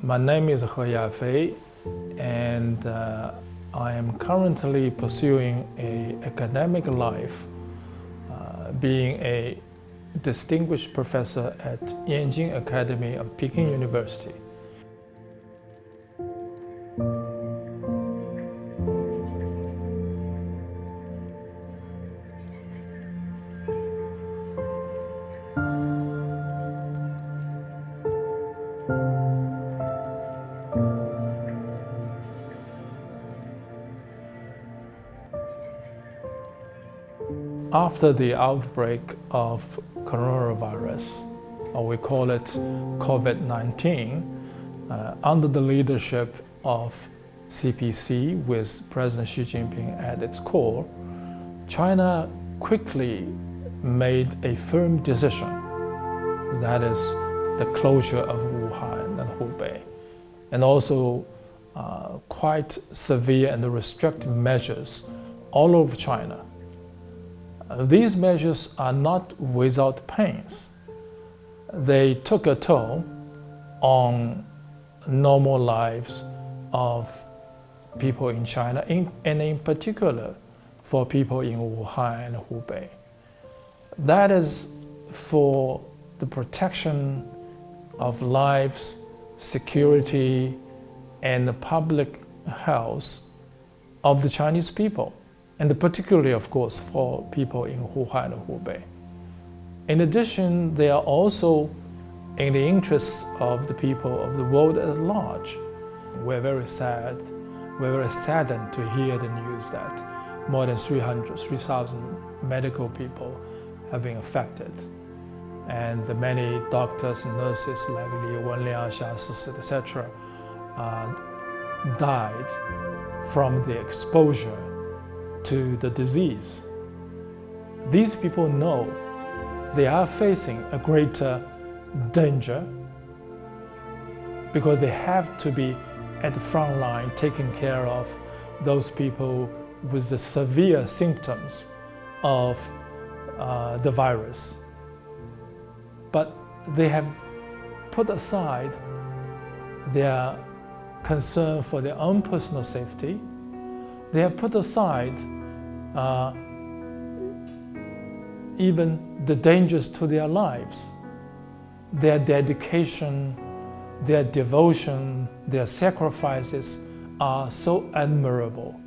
My name is Yafei, and I am currently pursuing an academic life, being a distinguished professor at Yanjing Academy of Peking University. After the outbreak of coronavirus, or we call it COVID-19, under the leadership of CPC with President Xi Jinping at its core, China quickly made a firm decision, that is the closure of Wuhan and Hubei, and also quite severe and restrictive measures all over China. These measures are not without pains. They took a toll on normal lives of people in China, and in particular for people in Wuhan and Hubei. That is for the protection of lives, security, and the public health of the Chinese people, and particularly, of course, for people in Wuhan and Hubei. In addition, they are also in the interests of the people of the world at large. We're very saddened to hear the news that more than 3,000 medical people have been affected. And the many doctors and nurses like Li Wenliang, Xia Sisi, etc., died from the exposure to the disease. These people know they are facing a greater danger because they have to be at the front line taking care of those people with the severe symptoms of the virus. But they have put aside their concern for their own personal safety. They have put aside even the dangers to their lives. Their dedication, their devotion, their sacrifices are so admirable.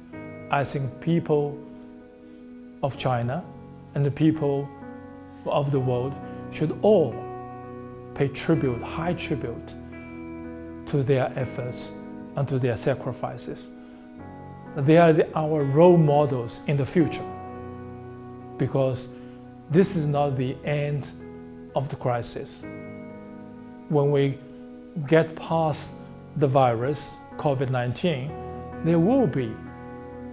I think people of China and the people of the world should all pay tribute, high tribute, to their efforts and to their sacrifices. They are our role models in the future, because this is not the end of the crisis. When we get past the virus, COVID-19, there will be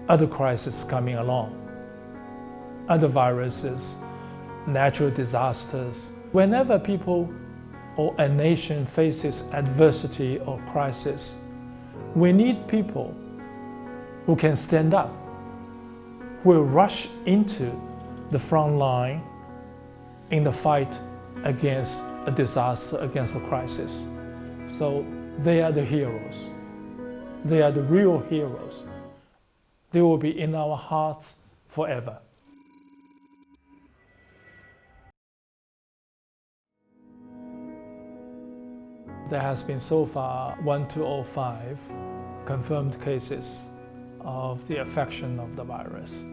other crises coming along, other viruses, natural disasters. Whenever people or a nation faces adversity or crisis, we need people who can stand up, who will rush into the front line in the fight against a disaster, against a crisis. So they are the heroes. They are the real heroes. They will be in our hearts forever. There has been so far 1,205 confirmed cases of the affection of the virus.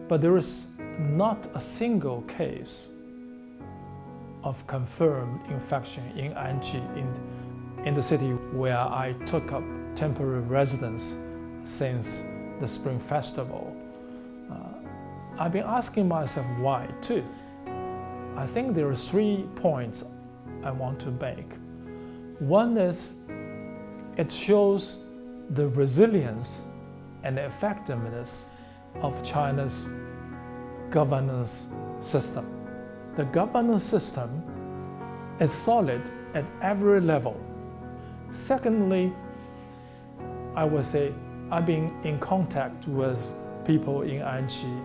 But there is not a single case of confirmed infection in Anji, in the city where I took up temporary residence since the Spring Festival. I've been asking myself why too. I think there are 3 points I want to make. One is, it shows the resilience and the effectiveness of China's governance system. The governance system is solid at every level. Secondly, I would say I've been in contact with people in Anji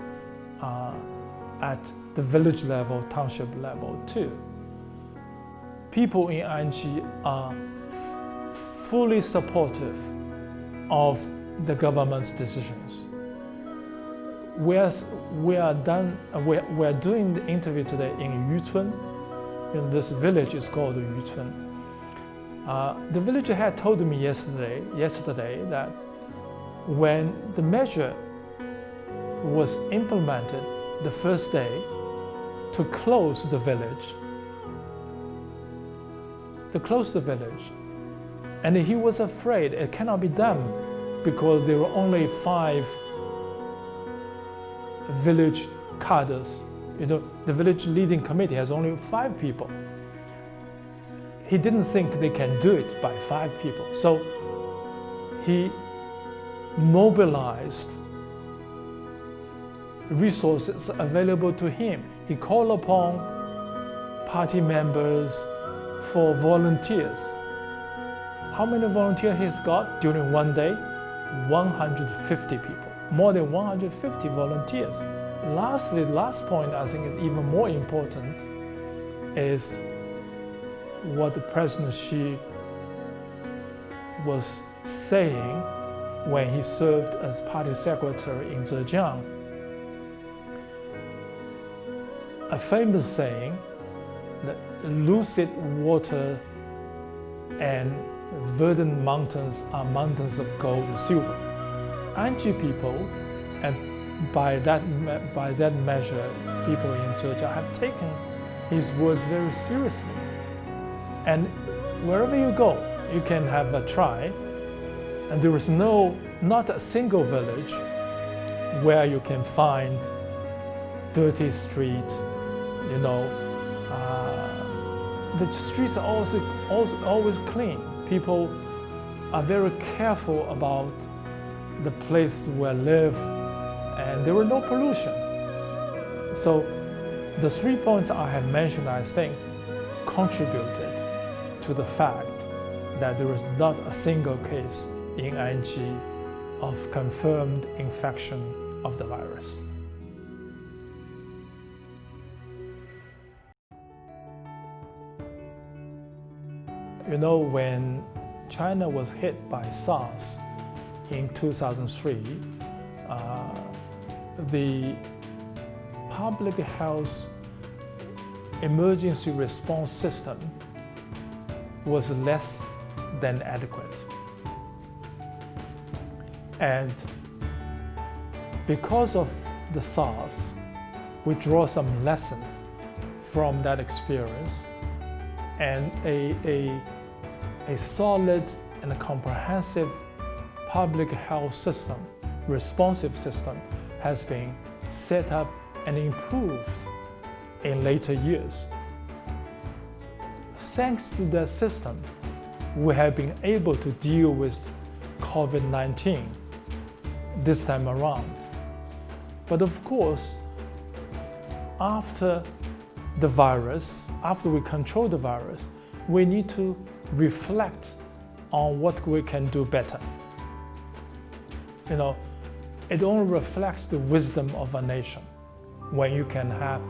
at the village level, township level too. People in Anji are fully supportive of the government's decisions. We're doing the interview today in Yutun. In this village is called Yutun. The villager had told me yesterday that when the measure was implemented the first day to close the village, and he was afraid it cannot be done because there were only 5 village cadres. The village leading committee has only 5 people. He didn't think they can do it by 5 people. So he mobilized resources available to him. He called upon party members for volunteers. How many volunteers he's got during one day? 150 people. More than 150 volunteers. Lastly, the last point I think is even more important is what the President Xi was saying when he served as party secretary in Zhejiang. A famous saying that lucid water and verdant mountains are mountains of gold and silver. Anji people, and by that measure, people in Zhejiang have taken his words very seriously. And wherever you go, you can have a try, and there is not a single village where you can find dirty street. The streets are always clean. People are very careful about the place where they live, and there were no pollution. So the 3 points I have mentioned, I think, contributed to the fact that there is not a single case in Anji of confirmed infection of the virus. When China was hit by SARS in 2003, the public health emergency response system was less than adequate. And because of the SARS, we draw some lessons from that experience, and a solid and a comprehensive public health system, responsive system, has been set up and improved in later years. Thanks to that system, we have been able to deal with COVID-19 this time around. But of course, after we control the virus, we need to reflect on what we can do better. It only reflects the wisdom of a nation when you can have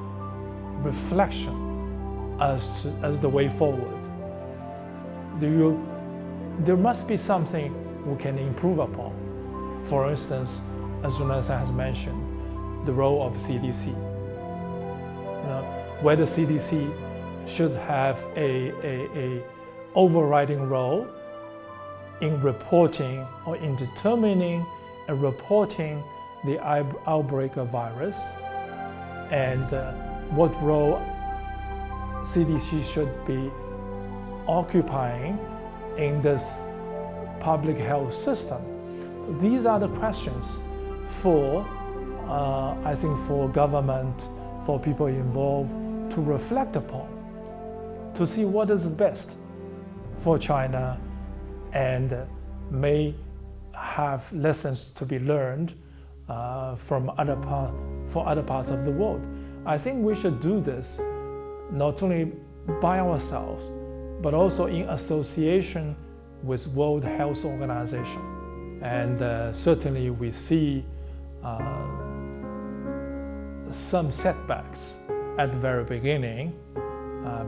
reflection as the way forward. There must be something we can improve upon. For instance, as Jonathan has mentioned, the role of CDC. Whether CDC should have a overriding role in reporting or in determining and reporting the outbreak of virus, and what role CDC should be occupying in this public health system. These are the questions for, I think, for government, for people involved to reflect upon, to see what is best for China, and may have lessons to be learned for other parts of the world. I think we should do this not only by ourselves, but also in association with World Health Organization. And certainly we see some setbacks at the very beginning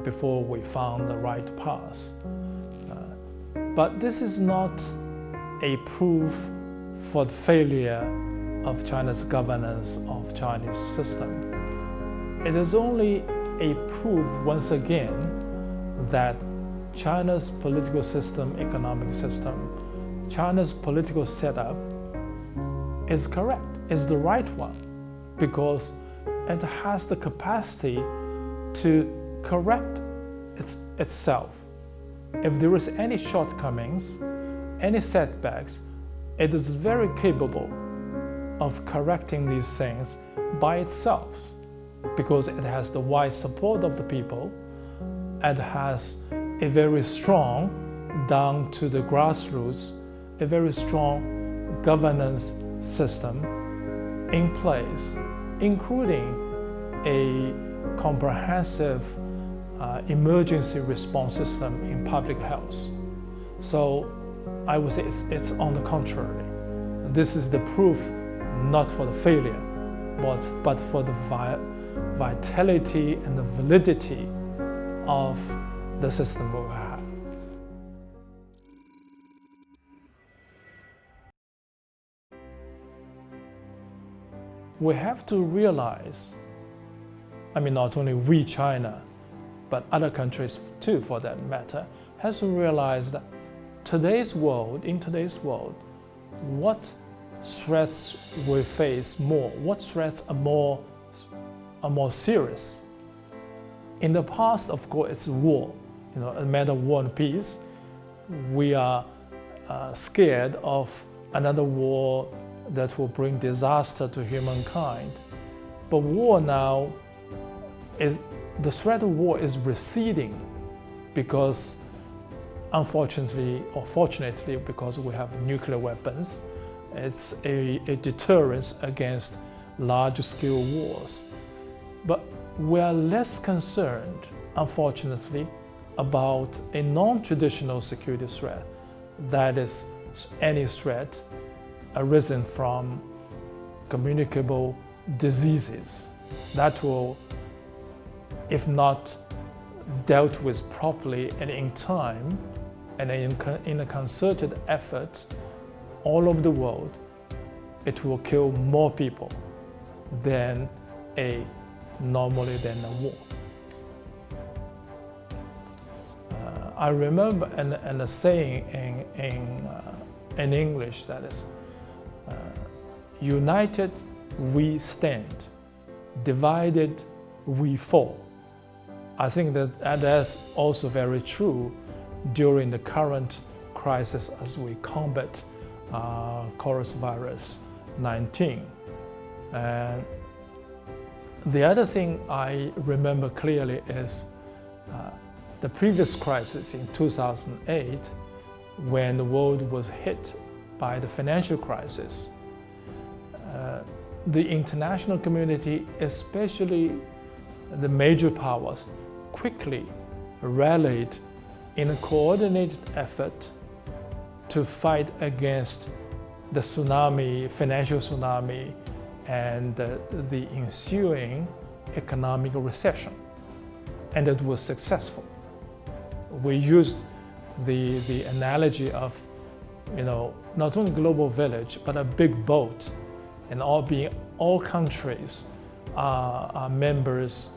before we found the right path. But this is not a proof for the failure of China's governance of Chinese system. It is only a proof, once again, that China's political system, economic system, China's political setup is correct, is the right one, because it has the capacity to correct itself. If there is any shortcomings, any setbacks, it is very capable of correcting these things by itself, because it has the wide support of the people, and has a very strong, down to the grassroots, a very strong governance system in place, including a comprehensive emergency response system in public health. So I would say it's on the contrary. This is the proof not for the failure, but for the vitality and the validity of the system we have. We have to realize, I mean, not only we, China, but other countries too, for that matter, has to realize that in today's world, what threats we face more, what threats are more serious. In the past, of course, it's war, a matter of war and peace. We are scared of another war that will bring disaster to humankind. But war now the threat of war is receding, because unfortunately or fortunately, because we have nuclear weapons, it's a deterrence against large-scale wars. But we are less concerned, unfortunately, about a non-traditional security threat, that is any threat arisen from communicable diseases that will, if not dealt with properly and in time and in a concerted effort all over the world, it will kill more people than normally than a war. I remember a saying in English that is, united we stand, divided we fall. I think that is also very true during the current crisis as we combat coronavirus 19. And the other thing I remember clearly is the previous crisis in 2008, when the world was hit by the financial crisis. The international community, especially the major powers, quickly rallied in a coordinated effort to fight against the tsunami, financial tsunami, and the ensuing economic recession. And it was successful. We used the analogy of, not only global village, but a big boat, and all countries are members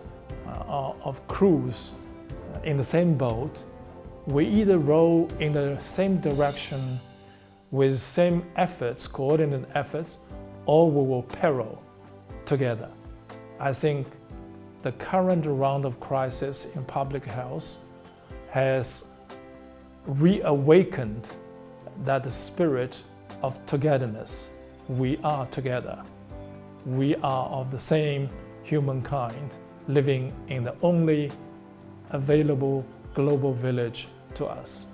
of crews in the same boat. We either row in the same direction with same efforts, coordinated efforts, or we will peril together. I think the current round of crisis in public health has reawakened that spirit of togetherness. We are together. We are of the same humankind, living in the only available global village to us.